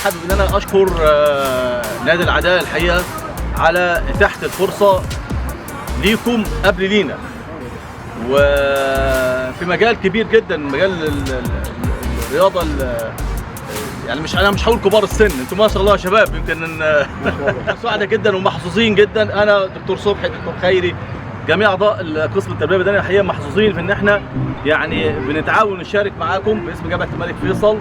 حابب ان انا اشكر نادي العداله الحقيقه على اتاحه الفرصه ليكم قبل لينا، وفي مجال كبير جدا، مجال الرياضه. يعني انا مش هقول كبار السن، انتم ما شاء الله يا شباب، يمكن سعداء جدا ومحظوظين جدا. انا دكتور صبحي، دكتور خيري، جميع اعضاء قسم التربيه البدنيه الحقيقه محظوظين في ان احنا يعني بنتعاون ونشارك معاكم باسم جامعه الملك فيصل.